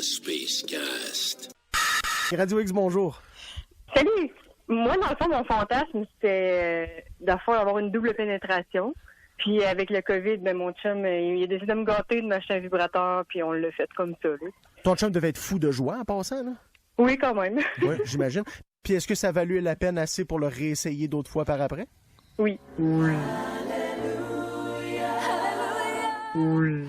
Space Cast. Radio X, bonjour. Salut! Moi, dans le fond, mon fantasme, c'était d'avoir une double pénétration. Puis avec le COVID, mon chum, il a décidé de me gâter, de m'acheter un vibrateur, puis on l'a fait comme ça. Là. Ton chum devait être fou de joie en passant, là? Oui, quand même. Oui, j'imagine. Puis est-ce que ça a valu la peine assez pour le réessayer d'autres fois par après? Oui. Oui. Oui.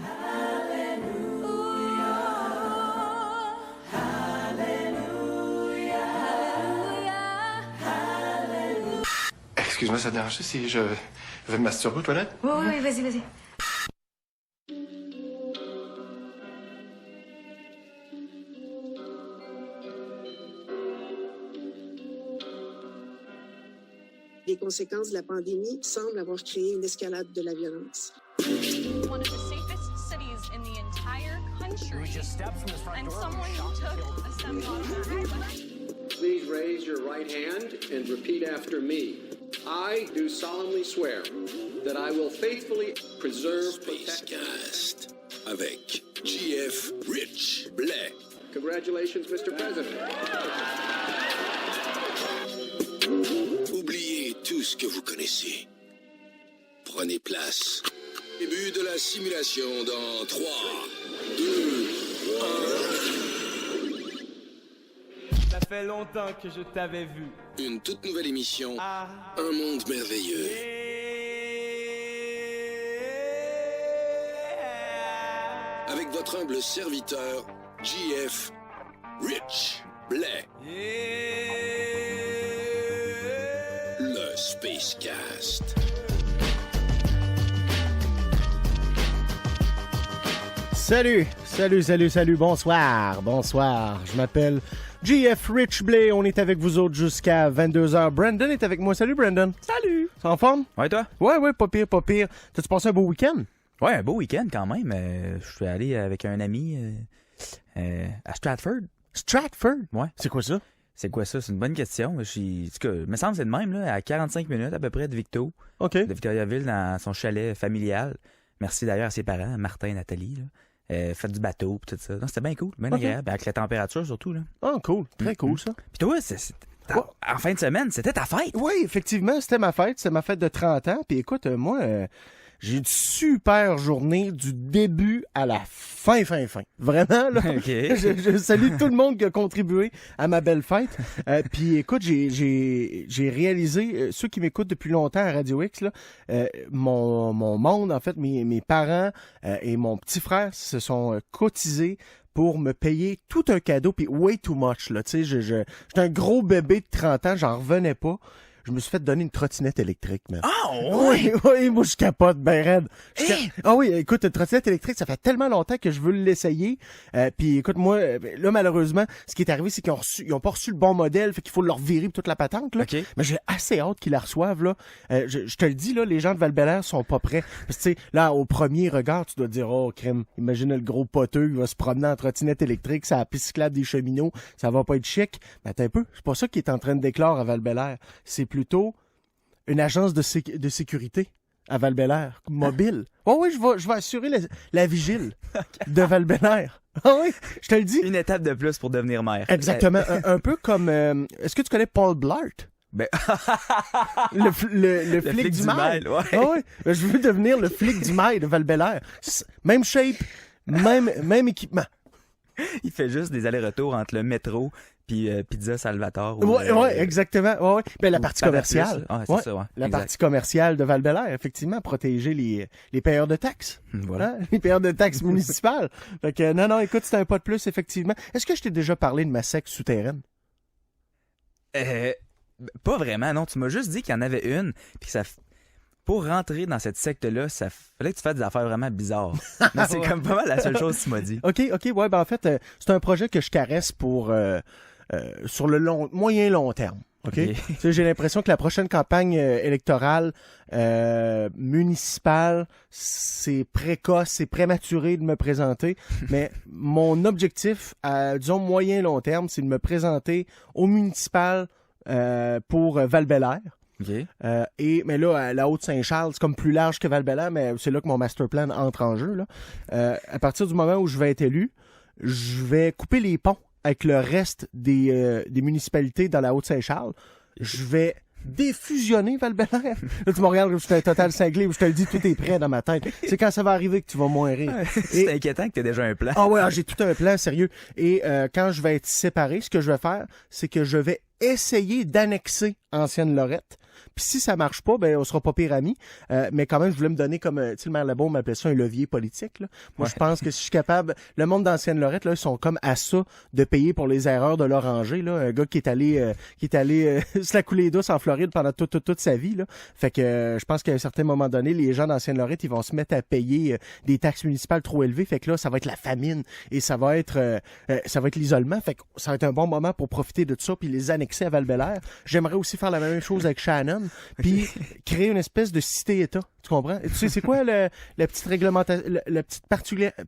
Excuse-moi, ça te dérange si je vais me masturber aux toilettes? Oui, vas-y. Les conséquences de la pandémie semblent avoir créé une escalade de la violence. One of the safest cities in the entire country. We just stepped from the front door. And someone took a semi-automatic. Please raise your right hand and repeat after me. I do solemnly swear that I will faithfully preserve, Space protect... Cast avec JF Rich Blais. Congratulations, Mr. President. Oubliez tout ce que vous connaissez. Prenez place. Début de la simulation dans 3, 2, 1. Ça fait longtemps que je t'avais vu. Une toute nouvelle émission. Un monde merveilleux. Avec votre humble serviteur, JF Rich Blais. Le Space Cast. Salut, bonsoir. Je m'appelle JF Rich Blais, on est avec vous autres jusqu'à 22h. Brandon est avec moi. Salut Brandon. Salut. C'est en forme? Ouais, toi? Ouais, pas pire. T'as-tu passé un beau week-end? Ouais, un beau week-end quand même. Je suis allé avec un ami à Stratford. Stratford? Ouais. C'est quoi ça? C'est quoi ça? C'est une bonne question. En tout cas, il me semble que c'est de même, là, à 45 minutes à peu près de Victo. OK. De Victoriaville, dans son chalet familial. Merci d'ailleurs à ses parents, Martin et Nathalie. Là. Fait du bateau pis tout ça. Non, c'était bien cool, bien agréable. Avec la température surtout. Là. Oh, cool. Très cool, ça. Puis toi, en fin de semaine, c'était ta fête. Oui, effectivement, c'était ma fête. C'est ma fête de 30 ans. Puis écoute, moi, j'ai une super journée du début à la fin. Vraiment, là. Okay. Je salue tout le monde qui a contribué à ma belle fête. Puis écoute, j'ai réalisé, ceux qui m'écoutent depuis longtemps à Radio X, là, mon monde, en fait, mes parents et mon petit frère se sont cotisés pour me payer tout un cadeau, puis way too much, là. Tu sais, j'étais un gros bébé de 30 ans, j'en revenais pas. Je me suis fait donner une trottinette électrique, man. Ah, ouais? Oui, moi, je capote ben raide. Ah oui, écoute, une trottinette électrique, ça fait tellement longtemps que je veux l'essayer. Puis écoute, moi, là, malheureusement, ce qui est arrivé, c'est qu'ils ont pas reçu le bon modèle, fait qu'il faut leur virer toute la patente, là. Okay. Mais j'ai assez hâte qu'ils la reçoivent, là. Je te le dis, là, les gens de Val-Bélair sont pas prêts. Parce que, tu sais, là, au premier regard, tu dois dire, oh, crème, imagine le gros poteux, il va se promener en trottinette électrique, ça a la piste cyclable des cheminots, ça va pas être chic. Mais attends un peu, c'est pas ça qui est en train de déclore à Val-Bélair. C'est plutôt une agence de sécurité à Val-Bélair, mobile. Oui, je vais assurer la vigile de Val-Bélair. Ah oui, je te le dis. Une étape de plus pour devenir maire. Exactement. Un peu comme... est-ce que tu connais Paul Blart? Ben... le flic du mail. Ouais. Ah oui, je veux devenir le flic du mail de Val-Bélair. Même shape, même équipement. Il fait juste des allers-retours entre le métro puis Pizza Salvatore. Ouais, exactement. Ouais. Ben, la partie commerciale. C'est ça, ouais. La partie commerciale de Val-Bélair, effectivement, protéger les payeurs de taxes. Voilà. Hein? Les payeurs de taxes municipales. Fait que, non, écoute, c'est un pas de plus, effectivement. Est-ce que je t'ai déjà parlé de ma secte souterraine? Pas vraiment, non. Tu m'as juste dit qu'il y en avait une, puis ça... Pour rentrer dans cette secte-là, ça fallait que tu fasses des affaires vraiment bizarres. Mais c'est comme pas mal la seule chose que tu m'as dit. OK, ouais, ben en fait, c'est un projet que je caresse pour sur le moyen-long terme. OK? J'ai l'impression que la prochaine campagne électorale municipale, c'est précoce, c'est prématuré de me présenter. Mais mon objectif à, disons, moyen-long terme, c'est de me présenter au municipal pour Val-Bélair. Okay. Mais là, à la Haute-Saint-Charles, c'est comme plus large que Val-Bélair, mais c'est là que mon master plan entre en jeu. Là. À partir du moment où je vais être élu, je vais couper les ponts avec le reste des municipalités dans la Haute-Saint-Charles. Je vais défusionner Val-Bélair. Là, tu me regardes, je suis un total cinglé, je te le dis, tout est prêt dans ma tête. C'est quand ça va arriver que tu vas mourir. C'est inquiétant que tu aies déjà un plan. Ah ouais, j'ai tout un plan, sérieux. Et quand je vais être séparé, ce que je vais faire, c'est que je vais essayer d'annexer Ancienne Lorette. Puis si ça marche pas, ben on sera pas pire amis. Mais quand même, je voulais me donner comme, tu sais, le maire Lebeau m'appelait ça un levier politique. Là. Moi, je pense que si je suis capable, le monde d'Ancienne Lorette, là, ils sont comme à ça de payer pour les erreurs de l'oranger. Là, un gars qui est allé se la couler douce en Floride pendant toute sa vie. Là. Fait que je pense qu'à un certain moment donné, les gens d'Ancienne Lorette, ils vont se mettre à payer des taxes municipales trop élevées. Fait que là, ça va être la famine et ça va être l'isolement. Fait que ça va être un bon moment pour profiter de tout ça puis les annexer à Val-Bélair. J'aimerais aussi faire la même chose avec Shannon. Puis créer une espèce de cité-État. Tu comprends? Et tu sais, c'est quoi la petite réglementation, la petite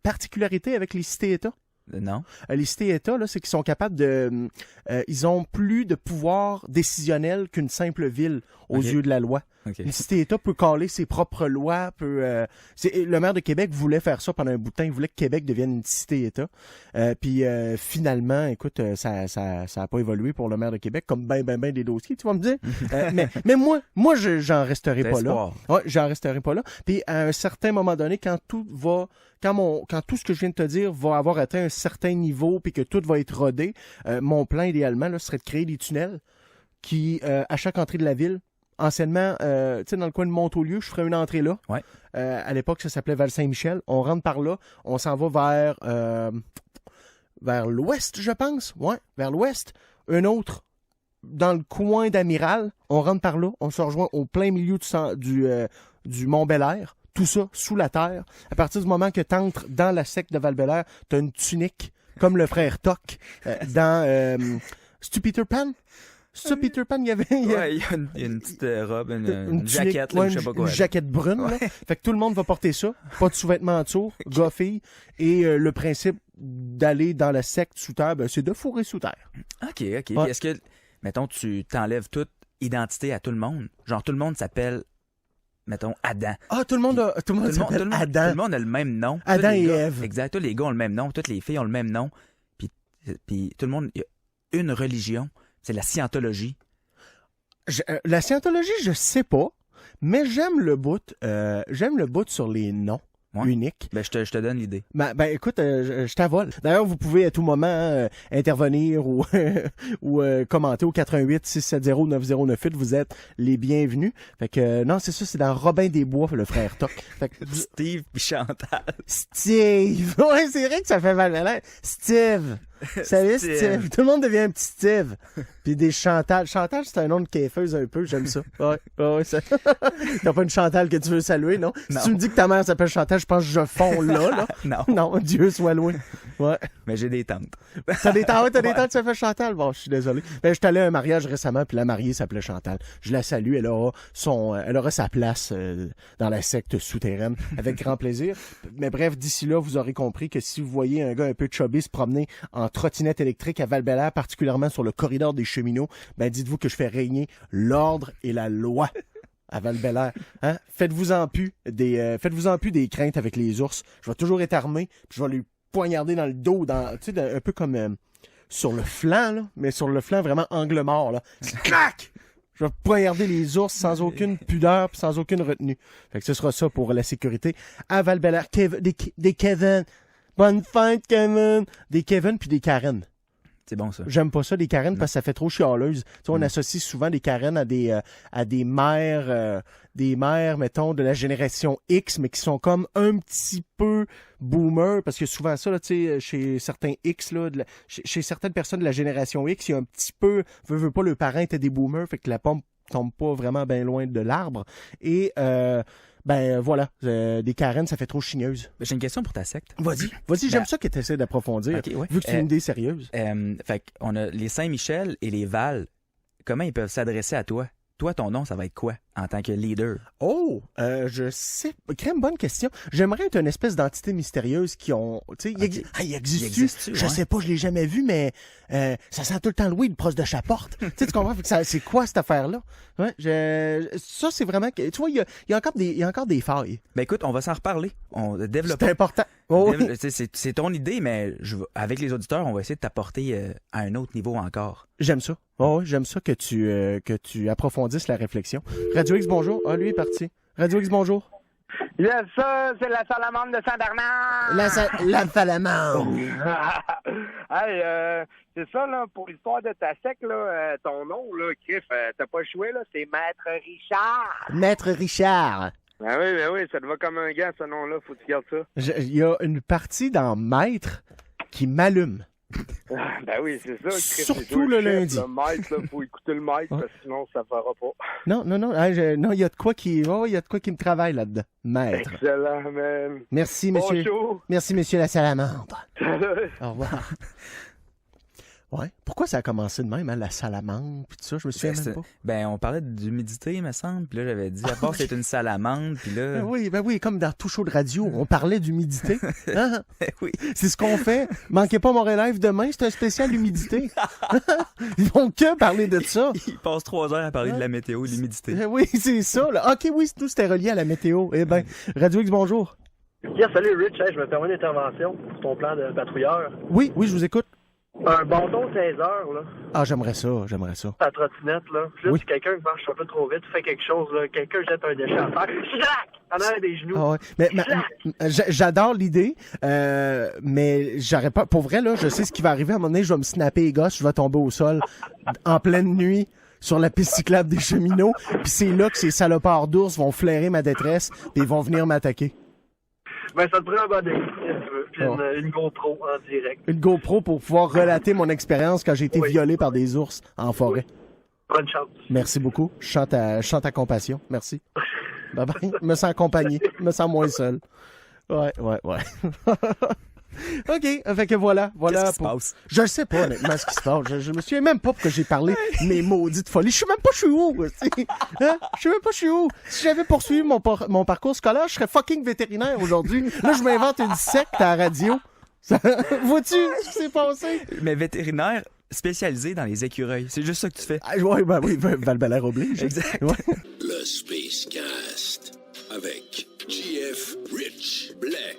particularité avec les cités-États? Non. Les cités-États, là, c'est qu'ils sont capables de... ils ont plus de pouvoir décisionnel qu'une simple ville aux yeux de la loi. Okay. Une cité-État peut caler ses propres lois, le maire de Québec voulait faire ça pendant un bout de temps. Il voulait que Québec devienne une cité-État. Puis finalement, écoute, ça a pas évolué pour le maire de Québec, comme ben des dossiers, tu vas me dire. mais moi, j'en resterai pas là. Ouais, j'en resterai pas là. Puis à un certain moment donné, quand tout ce que je viens de te dire va avoir atteint un certain niveau puis que tout va être rodé, mon plan idéalement là, serait de créer des tunnels qui, à chaque entrée de la ville, anciennement, tu sais, dans le coin de Montaulieu, je ferais une entrée là. Ouais. À l'époque, ça s'appelait Val-Saint-Michel. On rentre par là, on s'en va vers l'ouest, je pense. Ouais, vers l'ouest. Un autre dans le coin d'Amiral. On rentre par là, on se rejoint au plein milieu du Mont-Bel-Air. Tout ça sous la terre. À partir du moment que tu entres dans la secte de Val-Bélair, tu as une tunique, comme le frère Toc, dans... C'est-tu Peter Pan? C'est ça, Peter Pan, il y a une petite robe, une jaquette, là, je sais pas quoi. Une jaquette brune, là. Fait que tout le monde va porter ça. Pas de sous-vêtements en dessous, gars, filles. Et le principe d'aller dans la secte sous terre, ben, c'est de fourrer sous terre. OK. Ouais. Puis est-ce que, mettons, tu t'enlèves toute identité à tout le monde? Genre, tout le monde s'appelle, mettons, Adam. Ah, tout le monde s'appelle Adam. Tout le monde a le même nom. Adam et Ève. Exact. Tous les gars ont le même nom. Toutes les filles ont le même nom. Puis tout le monde, il y a une religion. C'est la scientologie. La scientologie, je sais pas, mais j'aime le bout sur les noms uniques. Ben, je te donne l'idée. Ben écoute, je t'avole. D'ailleurs, vous pouvez à tout moment intervenir ou commenter au 88 670 9098. Vous êtes les bienvenus. Fait que non, c'est ça, c'est dans Robin des Bois, le frère Toc. Fait que, Steve puis Chantal. Steve! Ouais, c'est vrai que ça fait mal. Steve! Salut Steve. Tout le monde devient un petit Steve. Puis des Chantal. Chantal, c'est un nom de caifeuse un peu, j'aime ça. Ouais, ça. T'as pas une Chantal que tu veux saluer, non? Si tu me dis que ta mère s'appelle Chantal, je pense que je fonds là. Non, Dieu soit loin. Ouais. Mais j'ai des tantes. T'as des tantes qui s'appellent Chantal? Bon, je suis désolé. Ben, je suis allé à un mariage récemment, puis la mariée s'appelait Chantal. Je la salue, elle aura sa place dans la secte souterraine, avec grand plaisir. Mais bref, d'ici là, vous aurez compris que si vous voyez un gars un peu chubby se promener en trottinette électrique à Val-Bélair, particulièrement sur le corridor des cheminots, ben dites-vous que je fais régner l'ordre et la loi à Val-Bélair. Hein? Faites-vous-en plus des craintes avec les ours. Je vais toujours être armé, puis je vais lui poignarder dans le dos, tu sais, un peu comme sur le flanc, là, mais sur le flanc vraiment angle mort, là. Clac! Je vais poignarder les ours sans aucune pudeur puis sans aucune retenue. Fait que ce sera ça pour la sécurité à Val-Bélair. Des Kevin. Bonne fête, Kevin! Des Kevin puis des Karen. C'est bon, ça. J'aime pas ça, des Karen, parce que ça fait trop chialeuse. Tu sais, on associe souvent des Karen à des mères, mettons, de la génération X, mais qui sont comme un petit peu boomer, parce que souvent ça, là, tu sais, chez certains X, là, chez certaines personnes de la génération X, il y a un petit peu, veut pas, le parent était des boomers, fait que la pomme tombe pas vraiment bien loin de l'arbre. Et, voilà, des Karen, ça fait trop chigneuse. J'ai une question pour ta secte. Vas-y, j'aime ça que tu essaies d'approfondir, okay, ouais. Vu que c'est une idée sérieuse. Fait qu'on a les Saint-Michel et les Val. Comment ils peuvent s'adresser à toi? Toi, ton nom, ça va être quoi? en tant que leader? Oh, je sais. Crème, bonne question. J'aimerais être une espèce d'entité mystérieuse qui ont. Tu sais, il existe-tu? Je sais pas, je l'ai jamais vu, mais ça sent tout le temps le weed proche de sa porte. Tu sais, tu comprends? Fait que c'est quoi cette affaire-là? Ouais, ça, c'est vraiment. Tu vois, il y a encore des failles. Ben écoute, on va s'en reparler. On développe. C'est important. Oh, oui. C'est ton idée, mais avec les auditeurs, on va essayer de t'apporter à un autre niveau encore. J'aime ça. Oh, oui, j'aime ça que tu approfondisses la réflexion. Radio X, bonjour. Ah, lui est parti. Radio X, bonjour. Yes, ça, c'est la salamandre de Saint-Bernard. La salamandre. Hey, c'est ça, là, pour l'histoire de ta sec, là, ton nom, là, Criff, t'as pas joué, là, c'est Maître Richard. Maître Richard. Ben oui, ça te va comme un gars, ce nom-là, faut que tu gardes ça. Il y a une partie dans Maître qui m'allume. Ben oui, c'est ça. Criff, surtout le lundi. Le maître, là, faut écouter le maître, parce que sinon, ça fera pas. Non, il y a de quoi qui me travaille là-dedans. Maître. Excellent, man. Merci, monsieur. Bonjour. Merci, monsieur la salamandre. Au revoir. Ouais. Pourquoi ça a commencé de même, hein, la salamandre, puis tout ça? Je me souviens même pas. Ben, on parlait d'humidité, il me semble. Puis là, j'avais dit, à part c'est une salamandre, puis là... Ben oui, comme dans tout show de radio, on parlait d'humidité. Hein? Oui. C'est ce qu'on fait. Manquez pas mon live demain, c'est un spécial humidité. Ils vont que parler de ça. Ils passent 3 heures à parler de la météo, de l'humidité. Oui, c'est ça, là. OK, oui, tout c'était relié à la météo. Eh ben, Radio X, bonjour. Yes, salut Rich, hey, je me permets une intervention pour ton plan de patrouilleur. Oui, je vous écoute. Un bâton 16 heures, là. Ah, j'aimerais ça. Ta trottinette, là. Puis là, oui. si quelqu'un marche un peu trop vite, fait quelque chose, là, quelqu'un jette un déchet à terre, chlac! T'en as des genoux. Ah ouais. Mais j'adore l'idée, mais j'aurais pas. Pour vrai, là, je sais ce qui va arriver. À un moment donné, je vais me snapper les gosses, je vais tomber au sol en pleine nuit sur la piste cyclable des cheminots. Puis c'est là que ces salopards d'ours vont flairer ma détresse et ils vont venir m'attaquer. Ben, ça te prend un bon défi, puis une GoPro en direct. Une GoPro pour pouvoir relater mon expérience quand j'ai été violé par des ours en forêt. Bonne chance. Merci beaucoup. Je chante à compassion. Merci. Bye bye. Me sens accompagné. Me sens moins seul. Ouais. OK, fait que voilà. Qu'est-ce qui se passe? Je sais pas honnêtement ce qui se passe. Je me souviens même pas pourquoi j'ai parlé mes maudites folies. Je sais même pas je suis où. Hein? Je sais même pas je suis où. Si j'avais poursuivi mon parcours scolaire, je serais fucking vétérinaire aujourd'hui. Là, je m'invente une secte à la radio. Vois-tu ce qui s'est passé? Mais vétérinaire spécialisé dans les écureuils. C'est juste ça que tu fais. Oui, Val-Belair oblige. Exact. Ouais. Le Spacecast avec JF, Rich, Blais,